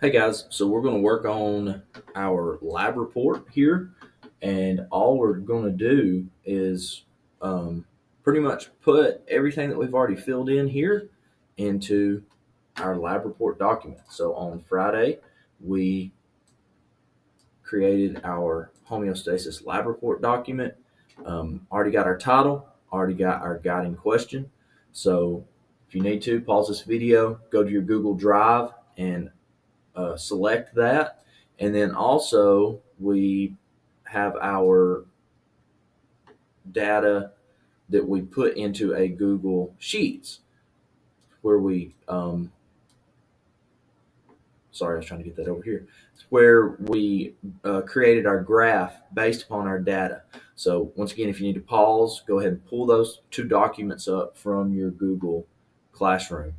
Hey guys, so we're going to work on our lab report here, and all we're going to do is pretty much put everything that we've already filled in here into our lab report document. So on Friday, we created our homeostasis lab report document. Already got our title, already got our guiding question. So if you need to, pause this video, go to your Google Drive, and select that. And then also we have our data that we put into a Google Sheets where we, sorry, I was trying to get that over here. It's where we created our graph based upon our data. So once again, if you need to pause, go ahead and pull those two documents up from your Google Classroom.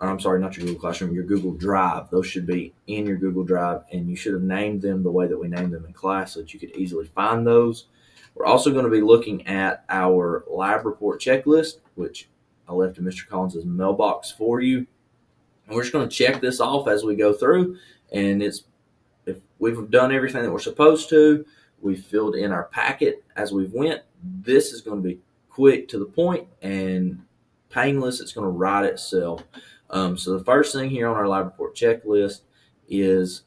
I'm sorry, not your Google Classroom, your Google Drive. Those should be in your Google Drive, and you should have named them the way that we named them in class so that you could easily find those. We're also going to be looking at our lab report checklist, which I left in Mr. Collins' mailbox for you. And we're just going to check this off as we go through, and if we've done everything that we're supposed to, we've filled in our packet as we've went. This is going to be quick to the point and painless. It's going to write itself. So the first thing here on our lab report checklist is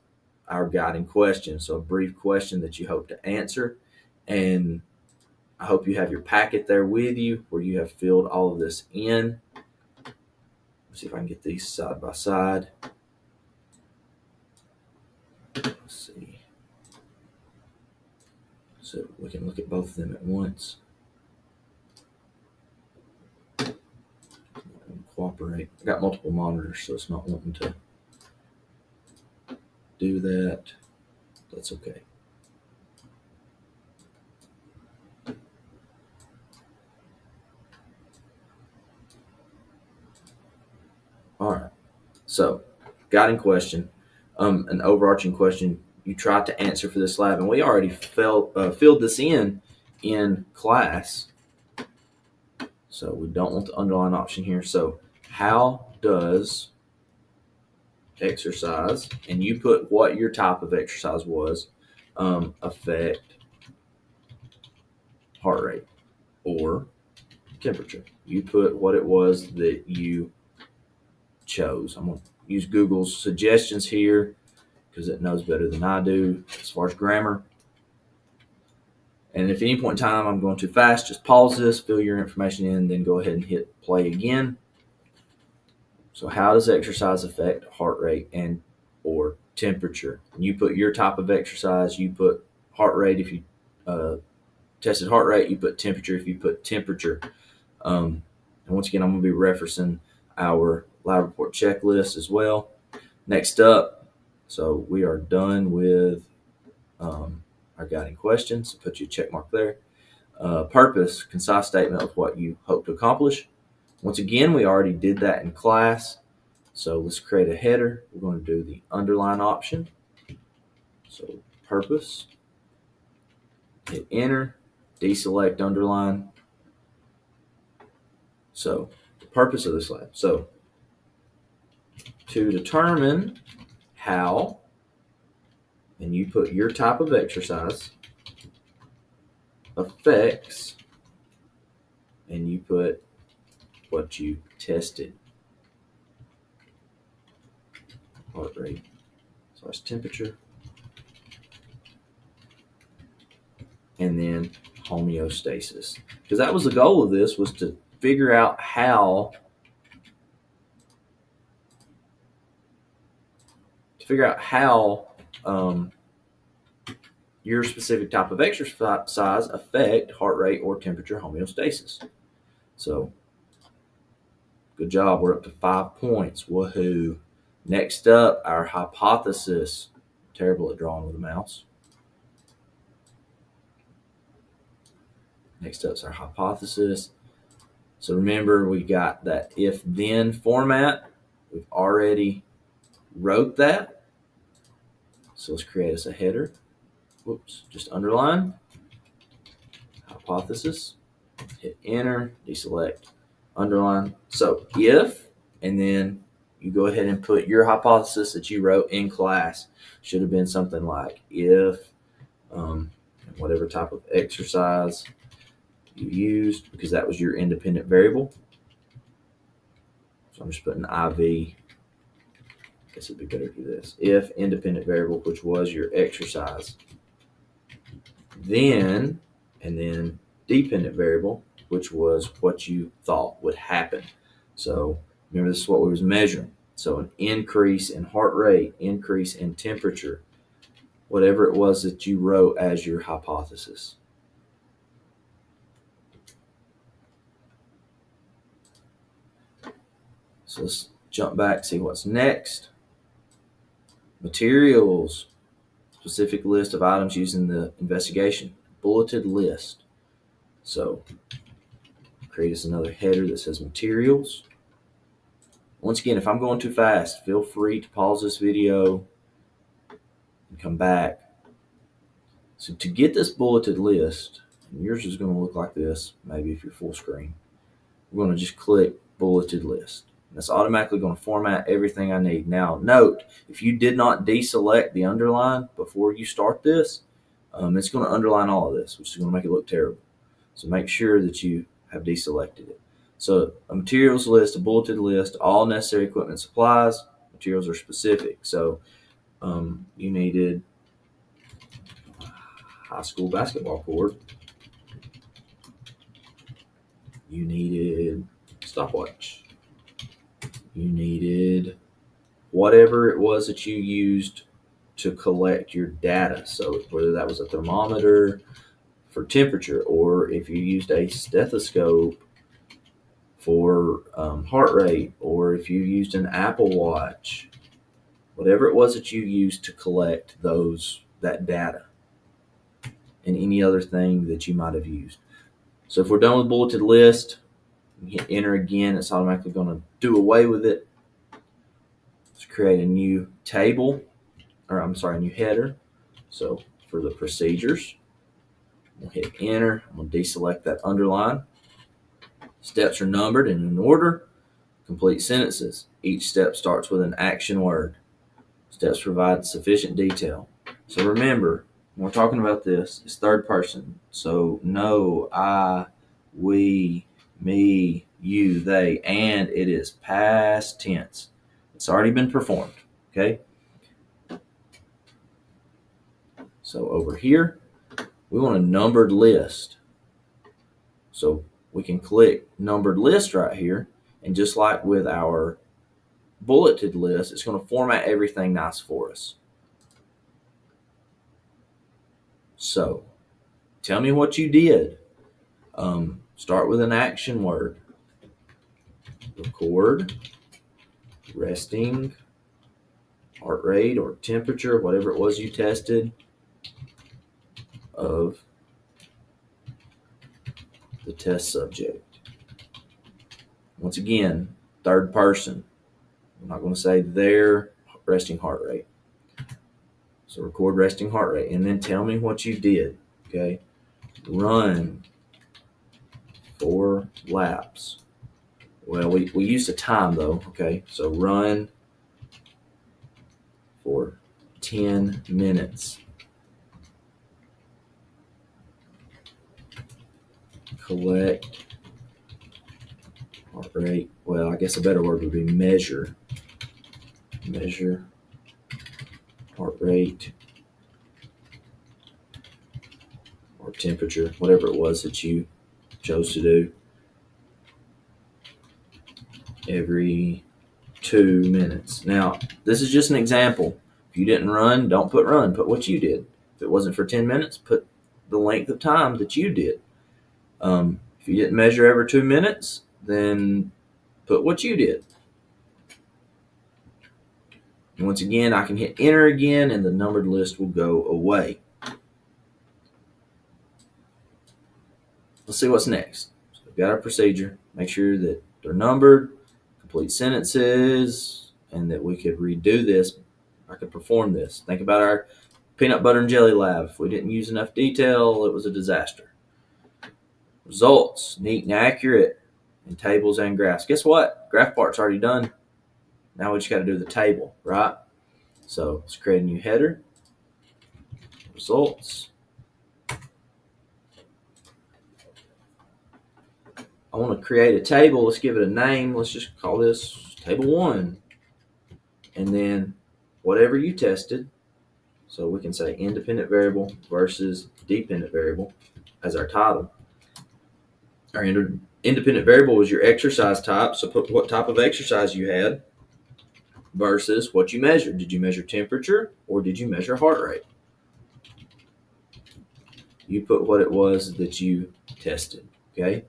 our guiding question. So a brief question that you hope to answer. And I hope you have your packet there with you where you have filled all of this in. Let's see if I can get these side by side. Let's see. So we can look at both of them at once. Cooperate. I got multiple monitors, so it's not wanting to do that. That's okay. All right. So, guiding question, an overarching question you tried to answer for this lab, and we already filled this in class. So we don't want the underline option here. So how does exercise, and you put what your type of exercise was, affect heart rate or temperature? You put what it was that you chose. I'm going to use Google's suggestions here because it knows better than I do as far as grammar. And if at any point in time I'm going too fast, just pause this, fill your information in, then go ahead and hit play again. So how does exercise affect heart rate and or temperature? And you put your type of exercise, you put heart rate if you tested heart rate, you put temperature if you put temperature. And once again, I'm going to be referencing our lab report checklist as well. Next up, so we are done with our guiding questions. So put you a check mark there. Purpose, concise statement of what you hope to accomplish. Once again, we already did that in class. So let's create a header. We're going to do the underline option. So purpose, hit enter, deselect underline. So the purpose of this lab. So to determine how, and you put your type of exercise, affects, and you put what you tested. Heart rate / temperature. And then homeostasis. Because that was the goal of this, was to figure out how your specific type of exercise affect heart rate or temperature homeostasis. So good job. We're up to 5 points. Woohoo. Next up, our hypothesis. Terrible at drawing with a mouse. Next up is our hypothesis. So remember, we got that if-then format. We've already wrote that. So let's create us a header. Whoops, just underline. Hypothesis. Hit enter, deselect, underline. So if, and then you go ahead and put your hypothesis that you wrote in class. Should have been something like if whatever type of exercise you used, because that was your independent variable. So I'm just putting IV. I guess it'd be better to do this. If independent variable, which was your exercise, then, and then dependent variable, which was what you thought would happen. So remember, this is what we was measuring. So an increase in heart rate, increase in temperature, whatever it was that you wrote as your hypothesis. So let's jump back, see what's next. Materials, specific list of items used in the investigation, bulleted list. So create us another header that says materials. Once again, if I'm going too fast, feel free to pause this video and come back. So to get this bulleted list, and yours is going to look like this, maybe if you're full screen, we're going to just click bulleted list. That's automatically going to format everything I need. Now, note, if you did not deselect the underline before you start this, it's going to underline all of this, which is going to make it look terrible. So make sure that you have deselected it. So a materials list, a bulleted list, all necessary equipment and supplies. Materials are specific. So you needed a high school basketball court. You needed a stopwatch. You needed whatever it was that you used to collect your data. So whether that was a thermometer for temperature, or if you used a stethoscope for heart rate, or if you used an Apple Watch, whatever it was that you used to collect that data, and any other thing that you might have used. So if we're done with bulleted list, you hit enter again, it's automatically going to do away with it. Let's create a new table, or I'm sorry, a new header. So for the procedures, we'll hit enter. I'm going to deselect that underline. Steps are numbered and in order. Complete sentences. Each step starts with an action word. Steps provide sufficient detail. So remember, when we're talking about this, it's third person. So no, I, we, me, you, they, and it is past tense. It's already been performed, okay? So over here, we want a numbered list. So we can click numbered list right here, and just like with our bulleted list, it's going to format everything nice for us. So tell me what you did. Start with an action word. Record resting heart rate or temperature, whatever it was you tested, of the test subject. Once again, third person. I'm not going to say their resting heart rate. So record resting heart rate, and then tell me what you did. Okay, run 4 laps. Well, we used a time though. Okay, so run for 10 minutes. Collect heart rate. Well, I guess a better word would be measure. Measure heart rate or temperature, whatever it was that you chose to do, every 2 minutes. Now, this is just an example. If you didn't run, don't put run. Put what you did. If it wasn't for 10 minutes, put the length of time that you did. If you didn't measure every 2 minutes, then put what you did. And once again, I can hit enter again, and the numbered list will go away. Let's see what's next. So we've got our procedure. Make sure that they're numbered, complete sentences, and that we could redo this. I could perform this. Think about our peanut butter and jelly lab. If we didn't use enough detail, it was a disaster. Results, neat and accurate in tables and graphs. Guess what? Graph part's already done. Now we just got to do the table, right? So let's create a new header, results. I want to create a table. Let's give it a name. Let's just call this table 1. And then whatever you tested, so we can say independent variable versus dependent variable as our title. Our independent variable was your exercise type, so put what type of exercise you had versus what you measured. Did you measure temperature or did you measure heart rate? You put what it was that you tested, okay?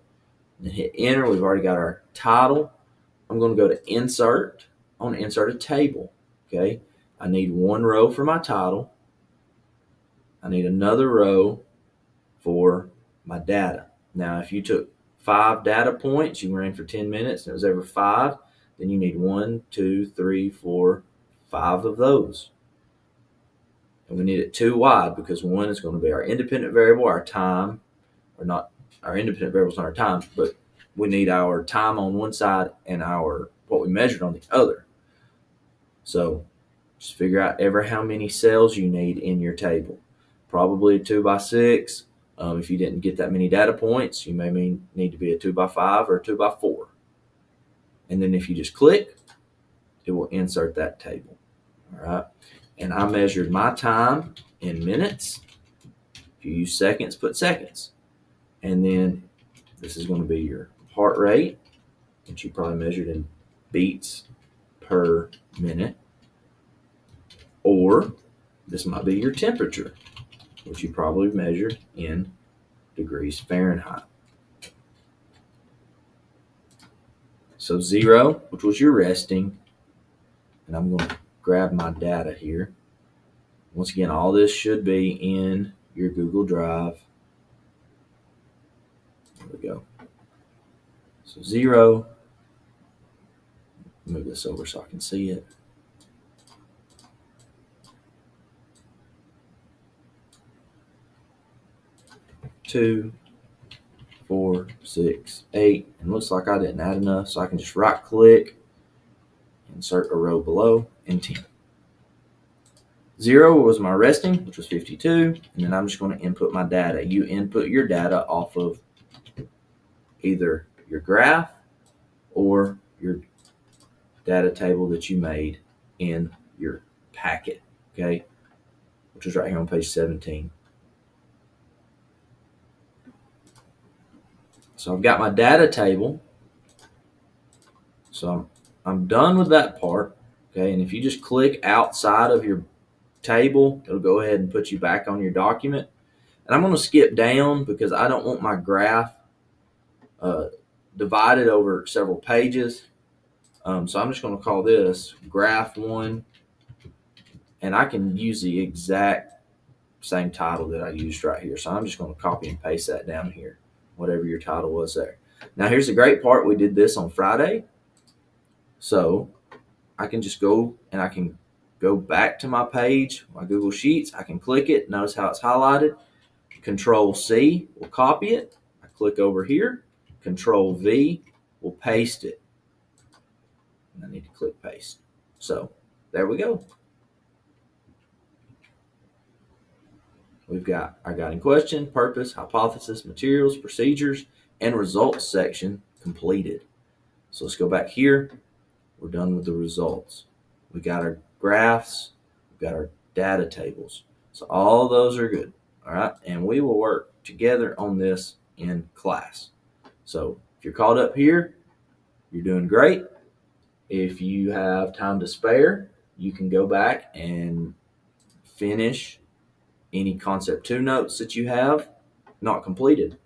And hit enter. We've already got our title. I'm going to go to insert. I want to insert a table, okay? I need one row for my title. I need another row for my data. Now, if you took 5 data points, you ran for 10 minutes, and it was over 5, then you need 1, 2, 3, 4, 5 of those. And we need it 2 wide because 1 is going to be our independent variable, our time, or not, our independent variable is not our time, but we need our time on one side and our what we measured on the other. So just figure out how many cells you need in your table. Probably a 2x6. If you didn't get that many data points, you may need to be a 2x5 or a 2x4. And then if you just click, it will insert that table. All right. And I measured my time in minutes. If you use seconds, put seconds. And then this is going to be your heart rate, which you probably measured in beats per minute. Or this might be your temperature, which you probably measured in degrees Fahrenheit. So 0, which was your resting, and I'm going to grab my data here. Once again, all this should be in your Google Drive. There we go. So 0, move this over so I can see it. 2, 4, 6, 8, and looks like I didn't add enough, so I can just right click, insert a row below, and 10. 0 was my resting, which was 52, and then I'm just going to input my data. You input your data off of either your graph or your data table that you made in your packet, okay, which is right here on page 17. So I've got my data table. So I'm done with that part, okay, and if you just click outside of your table, it'll go ahead and put you back on your document. And I'm going to skip down because I don't want my graph divided over several pages. So I'm just going to call this graph 1, and I can use the exact same title that I used right here. So I'm just going to copy and paste that down here, whatever your title was there. Now here's the great part. We did this on Friday. So I can just go and I can go back to my page, my Google Sheets. I can click it. Notice how it's highlighted. Control C will copy it. I click over here. Control V will paste it. And I need to click paste. So there we go. We've got our guiding question, purpose, hypothesis, materials, procedures, and results section completed. So let's go back here. We're done with the results. We got our graphs. We've got our data tables. So all those are good. All right. And we will work together on this in class. So if you're caught up here, you're doing great. If you have time to spare, you can go back and finish any Concept 2 notes that you have not completed.